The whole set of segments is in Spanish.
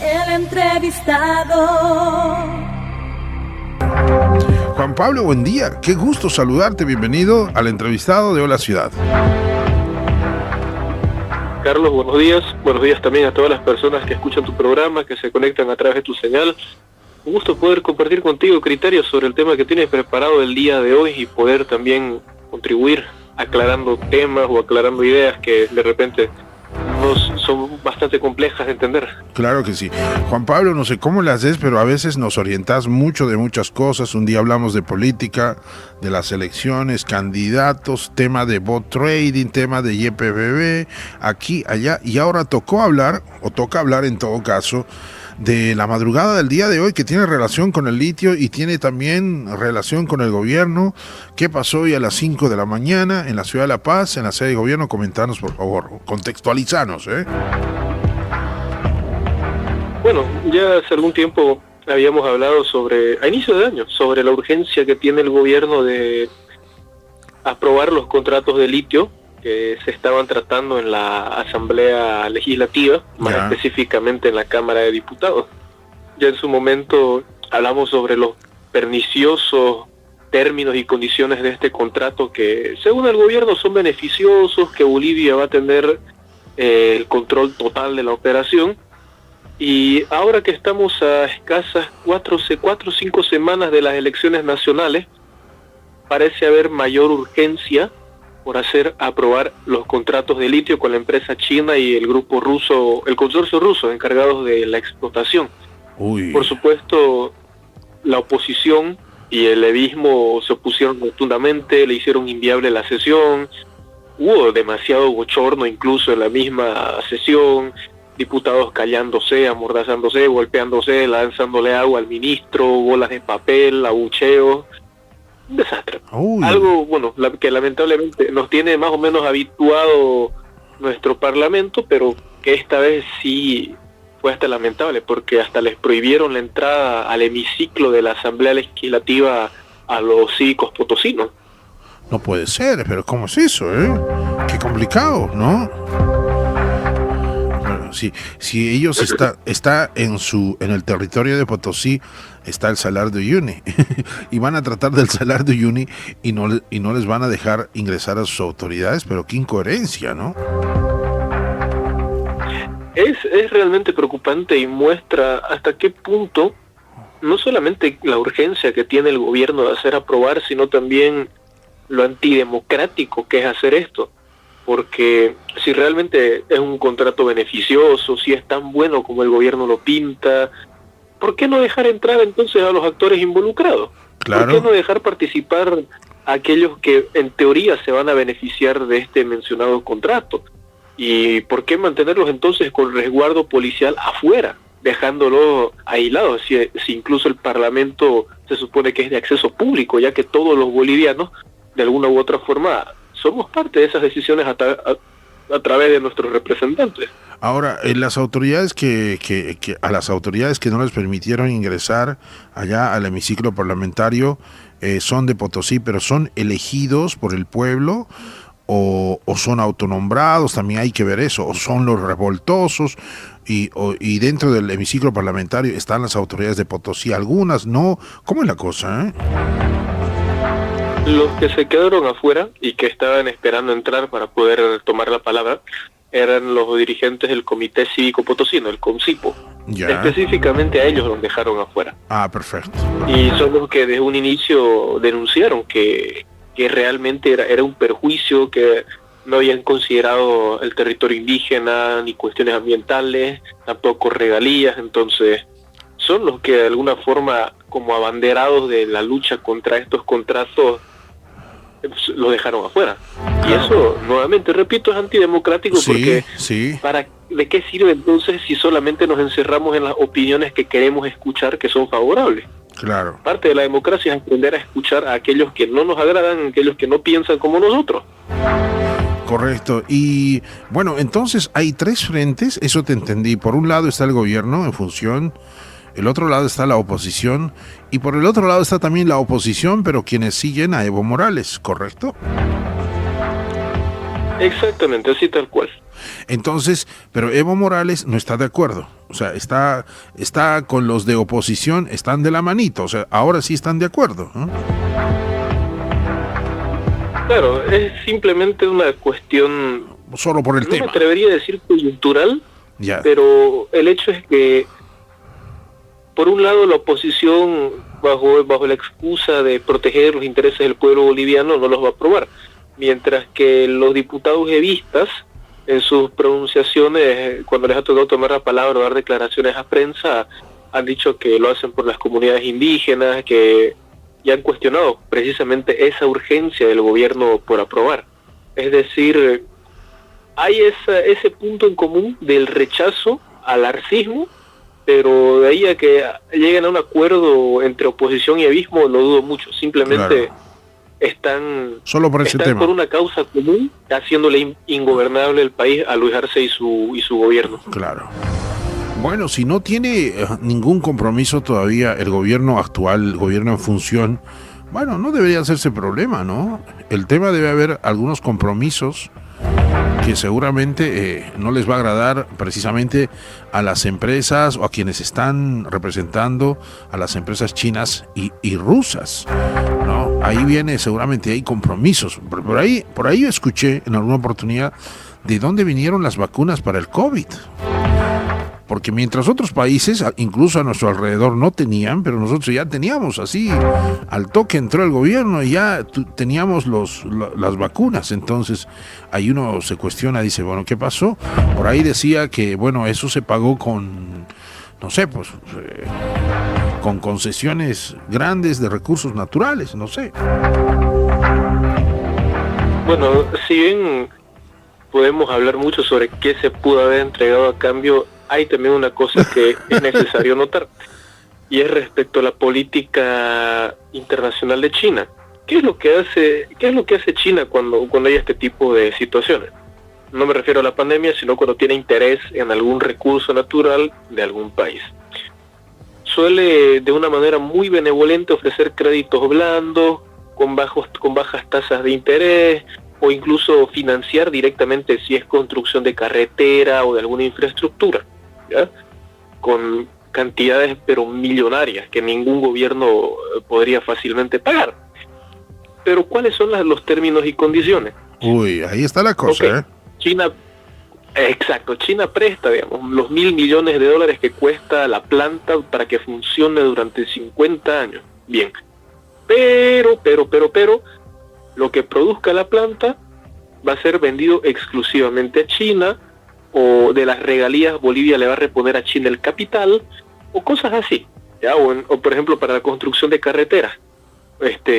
El entrevistado. Juan Pablo, buen día. Qué gusto saludarte. Bienvenido al entrevistado de Hola Ciudad. Carlos, buenos días. Buenos días también a todas las personas que escuchan tu programa, que se conectan a través de tu señal. Un gusto poder compartir contigo criterios sobre el tema que tienes preparado el día de hoy y poder también contribuir aclarando temas o aclarando ideas que de repente son bastante complejas de entender. Claro que sí. Juan Pablo, no sé cómo le haces, pero a veces nos orientas mucho de muchas cosas. Un día hablamos de política, de las elecciones, candidatos, tema de bot trading, tema de YPBB, aquí, allá. Y ahora toca hablar en todo caso, de la madrugada del día de hoy, que tiene relación con el litio y tiene también relación con el gobierno. ¿Qué pasó hoy a las 5 de la mañana en la ciudad de La Paz, en la sede de gobierno? Comentanos, por favor, contextualizanos, Bueno, ya hace algún tiempo habíamos hablado a inicio de año, sobre la urgencia que tiene el gobierno de aprobar los contratos de litio que se estaban tratando en la Asamblea Legislativa, más específicamente en la Cámara de Diputados. Ya en su momento hablamos sobre los perniciosos términos y condiciones de este contrato que, según el gobierno, son beneficiosos, que Bolivia va a tener el control total de la operación. Y ahora que estamos a escasas 4 o 5 semanas de las elecciones nacionales, parece haber mayor urgencia por aprobar los contratos de litio con la empresa china y el grupo ruso, el consorcio ruso encargados de la explotación. Por supuesto, la oposición y el levismo se opusieron rotundamente, le hicieron inviable la sesión, hubo demasiado bochorno incluso en la misma sesión, diputados callándose, amordazándose, golpeándose, lanzándole agua al ministro, bolas de papel, abucheos. Un desastre. Algo, bueno, que lamentablemente nos tiene más o menos habituado nuestro parlamento, pero que esta vez sí fue hasta lamentable, porque hasta les prohibieron la entrada al hemiciclo de la Asamblea Legislativa a los cívicos potosinos. No puede ser, pero ¿cómo es eso, Qué complicado, ¿no? Bueno, si ellos está en el territorio de Potosí, está el Salar de Uyuni y van a tratar del Salar de Uyuni y no les van a dejar ingresar a sus autoridades, pero qué incoherencia, ¿no? Es realmente preocupante y muestra hasta qué punto no solamente la urgencia que tiene el gobierno de hacer aprobar, sino también lo antidemocrático que es hacer esto. Porque si realmente es un contrato beneficioso, si es tan bueno como el gobierno lo pinta, ¿por qué no dejar entrar entonces a los actores involucrados? Claro. ¿Por qué no dejar participar a aquellos que en teoría se van a beneficiar de este mencionado contrato? ¿Y por qué mantenerlos entonces con resguardo policial afuera, dejándolos aislados? Si incluso el Parlamento se supone que es de acceso público, ya que todos los bolivianos, de alguna u otra forma, somos parte de esas decisiones a través de nuestros representantes. Ahora, las autoridades a las autoridades que no les permitieron ingresar allá al hemiciclo parlamentario son de Potosí, pero ¿son elegidos por el pueblo o son autonombrados? También hay que ver eso. ¿O son los revoltosos? Y dentro del hemiciclo parlamentario están las autoridades de Potosí, algunas no. ¿Cómo es la cosa, Los que se quedaron afuera y que estaban esperando entrar para poder tomar la palabra eran los dirigentes del Comité Cívico Potosino, el CONCIPO. Específicamente a ellos los dejaron afuera. Perfecto. Y son los que desde un inicio denunciaron que realmente era un perjuicio, que no habían considerado el territorio indígena, ni cuestiones ambientales, tampoco regalías. Entonces son los que de alguna forma, como abanderados de la lucha contra estos contratos, lo dejaron afuera. Y eso, nuevamente, repito, es antidemocrático, porque ¿de qué sirve entonces si solamente nos encerramos en las opiniones que queremos escuchar, que son favorables? Claro. Parte de la democracia es aprender a escuchar a aquellos que no nos agradan, aquellos que no piensan como nosotros. Correcto. Y bueno, entonces hay tres frentes, eso te entendí. Por un lado está el gobierno en función, el otro lado está la oposición, y por el otro lado está también la oposición, pero quienes siguen a Evo Morales, ¿correcto? Exactamente, así tal cual. Entonces, pero Evo Morales no está de acuerdo. O sea, está con los de oposición, están de la manito. O sea, ahora sí están de acuerdo, ¿no? Claro, es simplemente una cuestión, Solo por el no tema. me atrevería a decir coyuntural, Ya. pero el hecho es que, por un lado, la oposición, bajo la excusa de proteger los intereses del pueblo boliviano, no los va a aprobar, mientras que los diputados evistas, en sus pronunciaciones, cuando les ha tocado tomar la palabra o dar declaraciones a prensa, han dicho que lo hacen por las comunidades indígenas, que ya han cuestionado precisamente esa urgencia del gobierno por aprobar. Es decir, hay ese punto en común del rechazo al arcismo, pero de ahí a que lleguen a un acuerdo entre oposición y evismo lo dudo mucho. Simplemente Claro. Solo por ese están tema. por una causa común, haciéndole ingobernable el país a Luis Arce y su gobierno. Claro. Bueno, si no tiene ningún compromiso todavía el gobierno actual, el gobierno en función, bueno, no debería hacerse problema, ¿no? El tema debe haber algunos compromisos que seguramente no les va a agradar precisamente a las empresas o a quienes están representando a las empresas chinas y rusas, ¿no? Ahí viene, seguramente hay compromisos. Por ahí escuché en alguna oportunidad de dónde vinieron las vacunas para el COVID. Porque mientras otros países, incluso a nuestro alrededor, no tenían, pero nosotros ya teníamos así, al toque entró el gobierno y ya teníamos las vacunas. Entonces, ahí uno se cuestiona, dice, bueno, ¿qué pasó? Por ahí decía que, bueno, eso se pagó con, no sé, pues, con concesiones grandes de recursos naturales, no sé. Bueno, si bien podemos hablar mucho sobre qué se pudo haber entregado a cambio, hay también una cosa que es necesario notar, y es respecto a la política internacional de China. ¿Qué es lo que hace China cuando hay este tipo de situaciones? No me refiero a la pandemia, sino cuando tiene interés en algún recurso natural de algún país. Suele de una manera muy benevolente ofrecer créditos blandos, con bajas tasas de interés, o incluso financiar directamente si es construcción de carretera o de alguna infraestructura, ¿ya? Con cantidades pero millonarias que ningún gobierno podría fácilmente pagar. Pero ¿cuáles son los términos y condiciones? Uy, ahí está la cosa, Okay. China presta, digamos, los $1.000 millones que cuesta la planta para que funcione durante 50 años. Bien, pero, lo que produzca la planta va a ser vendido exclusivamente a China, o de las regalías Bolivia le va a reponer a China el capital, o cosas así, ¿ya? O por ejemplo, para la construcción de carreteras,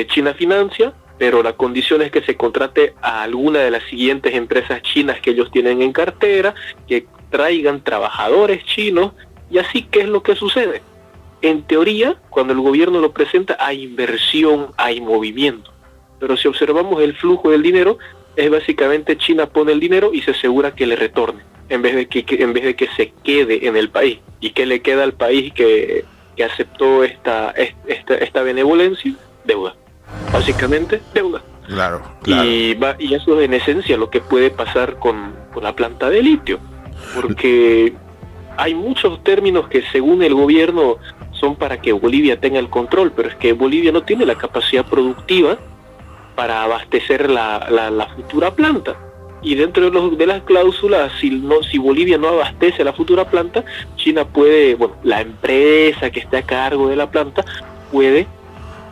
China financia, pero la condición es que se contrate a alguna de las siguientes empresas chinas que ellos tienen en cartera, que traigan trabajadores chinos, y así, ¿qué es lo que sucede? En teoría, cuando el gobierno lo presenta, hay inversión, hay movimiento. Pero si observamos el flujo del dinero, es básicamente China pone el dinero y se asegura que le retorne, en vez de que se quede en el país. ¿Y qué le queda al país que aceptó esta benevolencia? Deuda. Básicamente, deuda. Claro. Y eso es en esencia lo que puede pasar con la planta de litio. Porque hay muchos términos que según el gobierno son para que Bolivia tenga el control, pero es que Bolivia no tiene la capacidad productiva para abastecer la futura planta. Y dentro de las cláusulas, si Bolivia no abastece la futura planta, China puede, la empresa que esté a cargo de la planta puede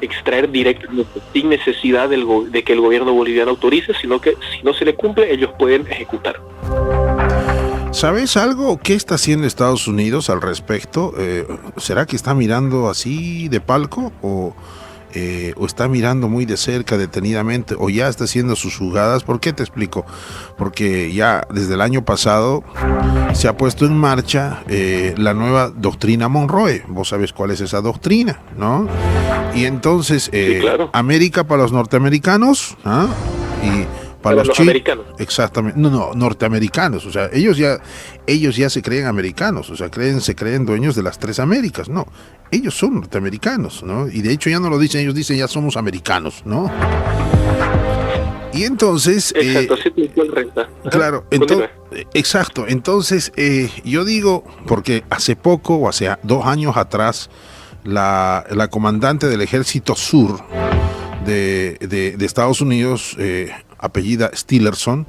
extraer directamente, sin necesidad de que el gobierno boliviano autorice, sino que si no se le cumple, ellos pueden ejecutar. ¿Sabes algo? ¿Qué está haciendo Estados Unidos al respecto? ¿Será que está mirando así de palco? ¿O está mirando muy de cerca, detenidamente? ¿O ya está haciendo sus jugadas? ¿Por qué te explico? Porque ya desde el año pasado se ha puesto en marcha la nueva doctrina Monroe. Vos sabés cuál es esa doctrina, ¿no? Y entonces, sí, claro. América para los norteamericanos, ¿ah? Y para los americanos. Exactamente, no, norteamericanos, o sea, ellos ya se creen americanos, o sea, se creen dueños de las 3 Américas, no, ellos son norteamericanos, ¿no? Y de hecho ya no lo dicen, ellos dicen ya somos americanos, ¿no? Y entonces... Exacto, así tal renta. Claro, exacto. Entonces, yo digo, porque hace poco, o hace 2 años atrás, la comandante del Ejército Sur de Estados Unidos, apellida Stillerson,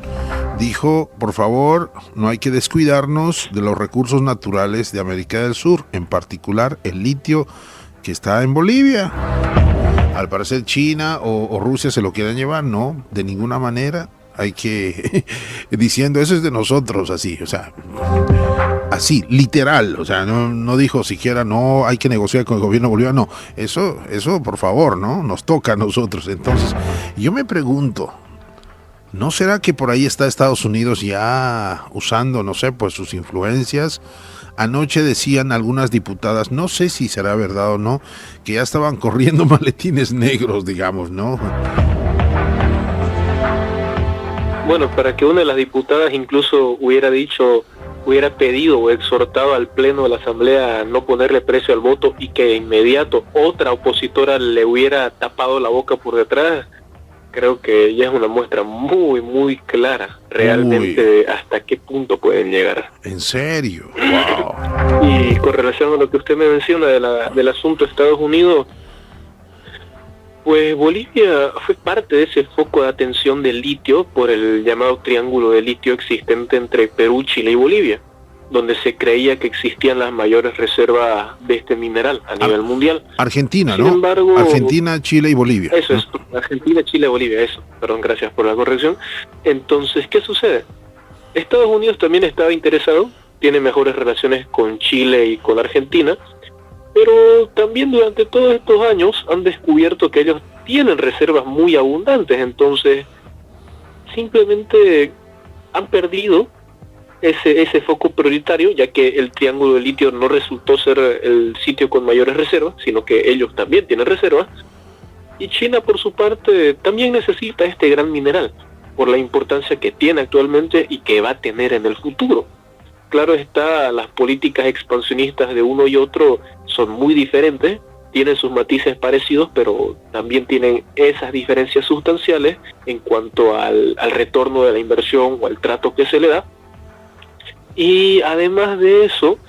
dijo, por favor, no hay que descuidarnos de los recursos naturales de América del Sur, en particular el litio que está en Bolivia. Al parecer China o Rusia se lo quieren llevar, no, de ninguna manera. Hay que, diciendo, eso es de nosotros, así, o sea, así, literal, o sea, no dijo siquiera, no, hay que negociar con el gobierno boliviano, no, eso, por favor, ¿no? Nos toca a nosotros. Entonces, yo me pregunto, ¿no será que por ahí está Estados Unidos ya usando, no sé, pues sus influencias? Anoche decían algunas diputadas, no sé si será verdad o no, que ya estaban corriendo maletines negros, digamos, ¿no? Bueno, para que una de las diputadas incluso hubiera pedido o exhortado al Pleno de la Asamblea a no ponerle precio al voto y que de inmediato otra opositora le hubiera tapado la boca por detrás, creo que ya es una muestra muy, muy clara realmente de hasta qué punto pueden llegar. ¿En serio? Wow. Y con relación a lo que usted me menciona del asunto de Estados Unidos, pues Bolivia fue parte de ese foco de atención del litio por el llamado triángulo de litio existente entre Perú, Chile y Bolivia, donde se creía que existían las mayores reservas de este mineral a nivel mundial. Argentina, Sin ¿no? embargo, Argentina, Chile y Bolivia. Eso ¿no? es, Argentina, Chile, Bolivia, eso. Perdón, gracias por la corrección. Entonces, ¿qué sucede? Estados Unidos también estaba interesado, tiene mejores relaciones con Chile y con Argentina, pero también durante todos estos años han descubierto que ellos tienen reservas muy abundantes, entonces simplemente han perdido ese foco prioritario, ya que el triángulo de litio no resultó ser el sitio con mayores reservas, sino que ellos también tienen reservas, y China por su parte también necesita este gran mineral, por la importancia que tiene actualmente y que va a tener en el futuro. Claro está, las políticas expansionistas de uno y otro son muy diferentes, tienen sus matices parecidos, pero también tienen esas diferencias sustanciales en cuanto al retorno de la inversión o al trato que se le da. Y además de eso,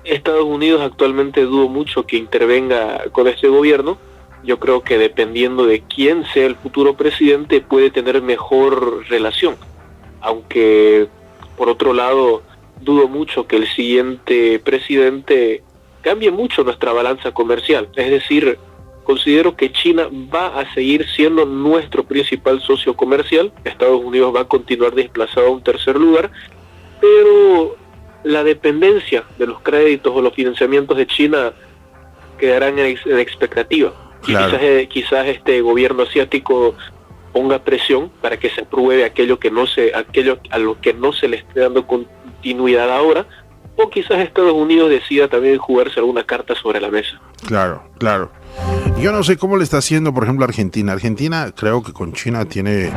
Estados Unidos actualmente dudo mucho que intervenga con este gobierno. Yo creo que dependiendo de quién sea el futuro presidente puede tener mejor relación, aunque por otro lado dudo mucho que el siguiente presidente cambie mucho nuestra balanza comercial. Es decir, considero que China va a seguir siendo nuestro principal socio comercial, Estados Unidos va a continuar desplazado a un tercer lugar, pero la dependencia de los créditos o los financiamientos de China quedarán en expectativa. Claro. Quizás este gobierno asiático ponga presión para que se apruebe aquello a lo que no se le esté dando continuidad ahora, o quizás Estados Unidos decida también jugarse alguna carta sobre la mesa. Claro, claro. Yo no sé cómo le está haciendo, por ejemplo, Argentina. Argentina creo que con China tiene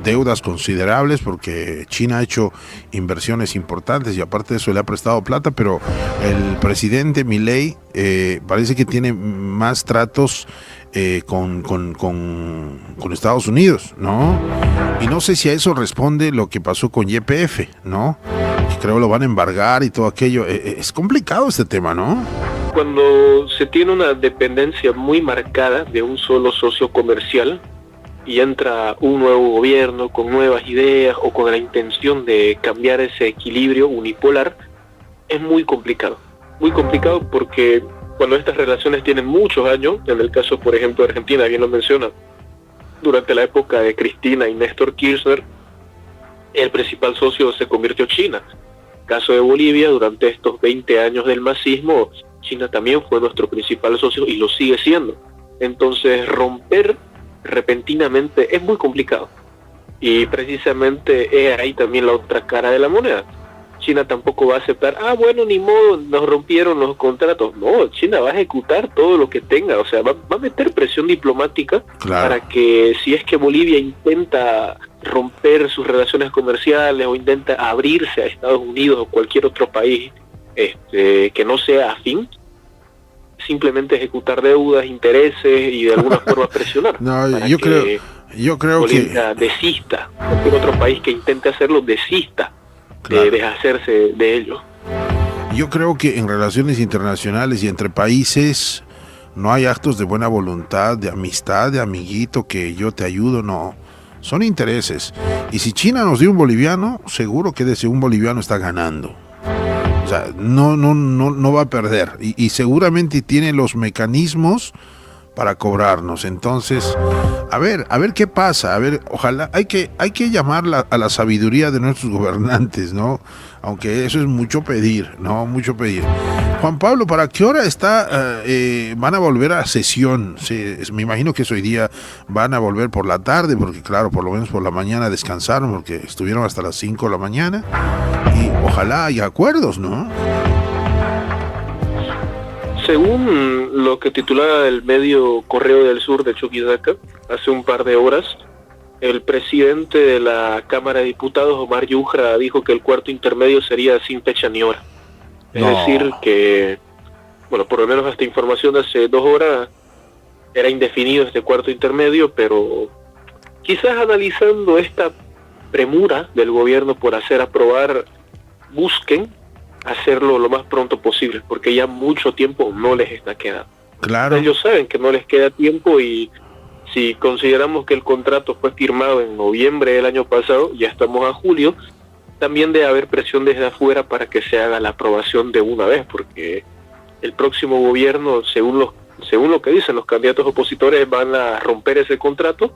deudas considerables porque China ha hecho inversiones importantes y aparte de eso le ha prestado plata, pero el presidente Milei parece que tiene más tratos con Estados Unidos, ¿no? Y no sé si a eso responde lo que pasó con YPF, ¿no? Creo lo van a embargar y todo aquello. Es complicado este tema, ¿no? Cuando se tiene una dependencia muy marcada de un solo socio comercial y entra un nuevo gobierno con nuevas ideas o con la intención de cambiar ese equilibrio unipolar, es muy complicado. Muy complicado porque cuando estas relaciones tienen muchos años, en el caso, por ejemplo, de Argentina, bien lo menciona, durante la época de Cristina y Néstor Kirchner, el principal socio se convirtió China. Caso de Bolivia, durante estos 20 años del masismo, China también fue nuestro principal socio y lo sigue siendo. Entonces, romper repentinamente es muy complicado. Y precisamente es ahí también la otra cara de la moneda. China tampoco va a aceptar, bueno, ni modo, nos rompieron los contratos. No, China va a ejecutar todo lo que tenga, o sea, va a meter presión diplomática, claro, para que si es que Bolivia intenta romper sus relaciones comerciales o intenta abrirse a Estados Unidos o cualquier otro país que no sea afín, simplemente ejecutar deudas, intereses y de alguna forma presionar. No, yo creo, Yo creo Bolivia desista, cualquier otro país que intente hacerlo desista de deshacerse de ello. Yo creo que en relaciones internacionales y entre países no hay actos de buena voluntad, de amistad, de amiguito, que yo te ayudo, no. Son intereses. Y si China nos dio un boliviano, seguro que de ese un boliviano está ganando. O sea, no va a perder. Y seguramente tiene los mecanismos para cobrarnos. Entonces, a ver qué pasa. A ver, ojalá, hay que llamar a la sabiduría de nuestros gobernantes, ¿no? Aunque eso es mucho pedir, ¿no? Mucho pedir. Juan Pablo, ¿para qué hora van a volver a sesión? Sí, me imagino que hoy día van a volver por la tarde, porque claro, por lo menos por la mañana descansaron, porque estuvieron hasta las 5 de la mañana. Y ojalá haya acuerdos, ¿no? Según lo que titulaba el medio Correo del Sur de Chuquisaca, hace un par de horas, el presidente de la Cámara de Diputados, Omar Yujra, dijo que el cuarto intermedio sería sin fecha ni hora. Es decir que, bueno, por lo menos esta información de hace 2 horas era indefinido este cuarto intermedio, pero quizás analizando esta premura del gobierno por hacer aprobar, busquen hacerlo lo más pronto posible, porque ya mucho tiempo no les está quedando. Claro. Ellos saben que no les queda tiempo, y si consideramos que el contrato fue firmado en noviembre del año pasado, ya estamos a julio, también debe haber presión desde afuera para que se haga la aprobación de una vez, porque el próximo gobierno, según lo que dicen los candidatos opositores, van a romper ese contrato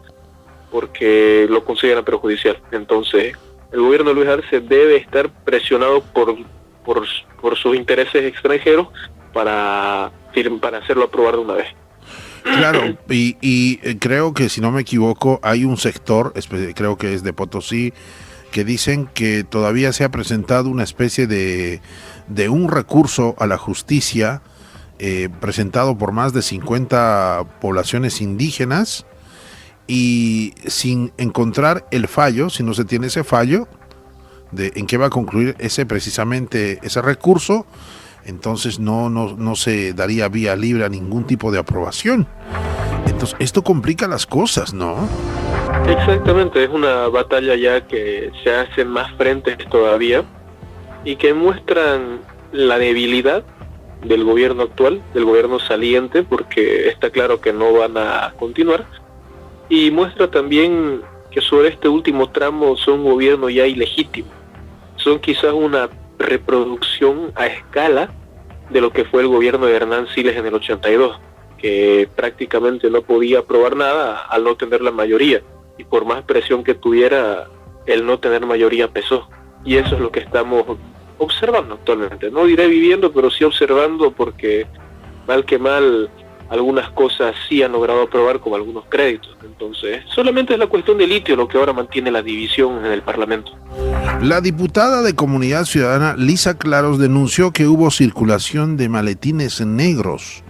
porque lo consideran perjudicial. Entonces, el gobierno de Luis Arce debe estar presionado por sus intereses extranjeros para hacerlo aprobar de una vez. Claro, y creo que, si no me equivoco, hay un sector, creo que es de Potosí, que dicen que todavía se ha presentado una especie de un recurso a la justicia presentado por más de 50 poblaciones indígenas, y sin encontrar el fallo, si no se tiene ese fallo de en qué va a concluir precisamente ese recurso, entonces no se daría vía libre a ningún tipo de aprobación. Entonces esto complica las cosas, ¿no? Exactamente, es una batalla ya que se hacen más frentes todavía y que muestran la debilidad del gobierno actual, del gobierno saliente, porque está claro que no van a continuar, y muestra también que sobre este último tramo son un gobierno ya ilegítimo, son quizás una reproducción a escala de lo que fue el gobierno de Hernán Siles en el 82, que prácticamente no podía aprobar nada al no tener la mayoría, y por más presión que tuviera, el no tener mayoría pesó, y eso es lo que estamos observando actualmente. No diré viviendo, pero sí observando, porque mal que mal algunas cosas sí han logrado aprobar, como algunos créditos. Entonces, solamente es la cuestión de litio lo que ahora mantiene la división en el Parlamento. La diputada de Comunidad Ciudadana, Lisa Claros, denunció que hubo circulación de maletines negros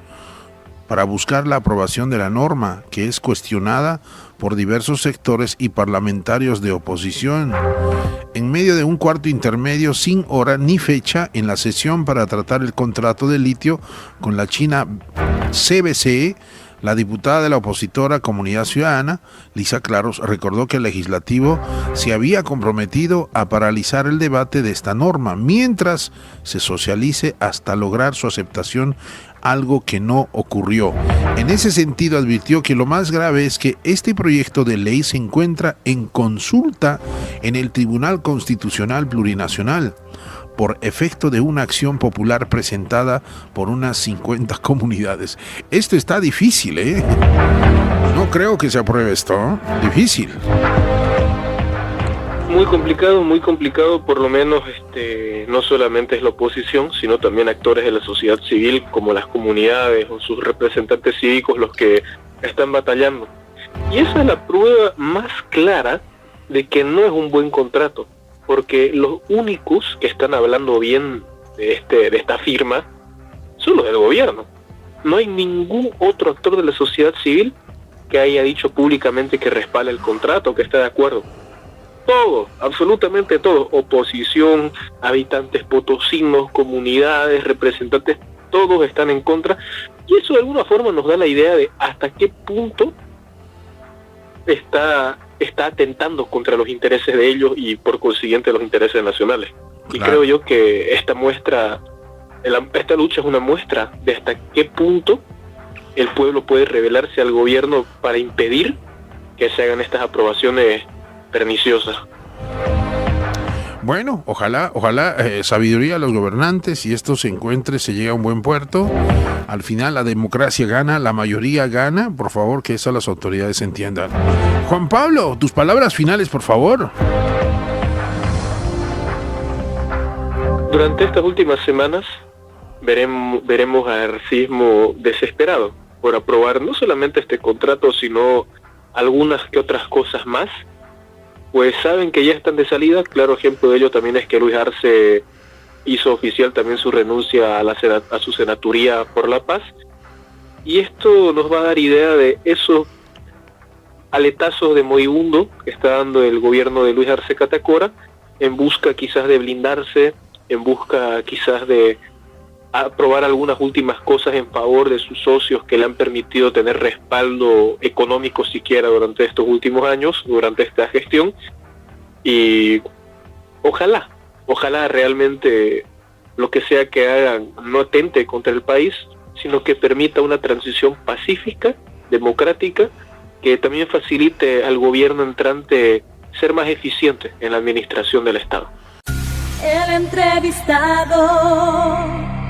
para buscar la aprobación de la norma, que es cuestionada por diversos sectores y parlamentarios de oposición. En medio de un cuarto intermedio sin hora ni fecha en la sesión para tratar el contrato de litio con la China CBC, la diputada de la opositora Comunidad Ciudadana, Lisa Claros, recordó que el legislativo se había comprometido a paralizar el debate de esta norma mientras se socialice hasta lograr su aceptación, algo que no ocurrió. En ese sentido, advirtió que lo más grave es que este proyecto de ley se encuentra en consulta en el Tribunal Constitucional Plurinacional por efecto de una acción popular presentada por unas 50 comunidades. Esto está difícil, ¿eh? No creo que se apruebe esto, ¿eh? Difícil. Muy complicado, por lo menos no solamente es la oposición, sino también actores de la sociedad civil, como las comunidades o sus representantes cívicos, los que están batallando. Y esa es la prueba más clara de que no es un buen contrato, porque los únicos que están hablando bien de esta firma son los del gobierno. No hay ningún otro actor de la sociedad civil que haya dicho públicamente que respalda el contrato, que está de acuerdo. Todos, absolutamente todos, oposición, habitantes potosinos, comunidades, representantes, todos están en contra, y eso de alguna forma nos da la idea de hasta qué punto está atentando contra los intereses de ellos y por consiguiente los intereses nacionales. Y Claro. creo yo que esta lucha es una muestra de hasta qué punto el pueblo puede rebelarse al gobierno para impedir que se hagan estas aprobaciones perniciosas. Bueno, ojalá sabiduría a los gobernantes y esto se encuentre, se llegue a un buen puerto. Al final la democracia gana, la mayoría gana. Por favor, que eso las autoridades entiendan. Juan Pablo, tus palabras finales, por favor. Durante estas últimas semanas veremos a Arcismo desesperado por aprobar no solamente este contrato, sino algunas que otras cosas más, pues saben que ya están de salida. Claro ejemplo de ello también es que Luis Arce hizo oficial también su renuncia a su senaturía por la paz, y esto nos va a dar idea de esos aletazos de moribundo que está dando el gobierno de Luis Arce Catacora en busca quizás de blindarse, en busca quizás de aprobar algunas últimas cosas en favor de sus socios que le han permitido tener respaldo económico siquiera durante estos últimos años, durante esta gestión. Y ojalá realmente lo que sea que hagan no atente contra el país, sino que permita una transición pacífica, democrática, que también facilite al gobierno entrante ser más eficiente en la administración del Estado. El entrevistado.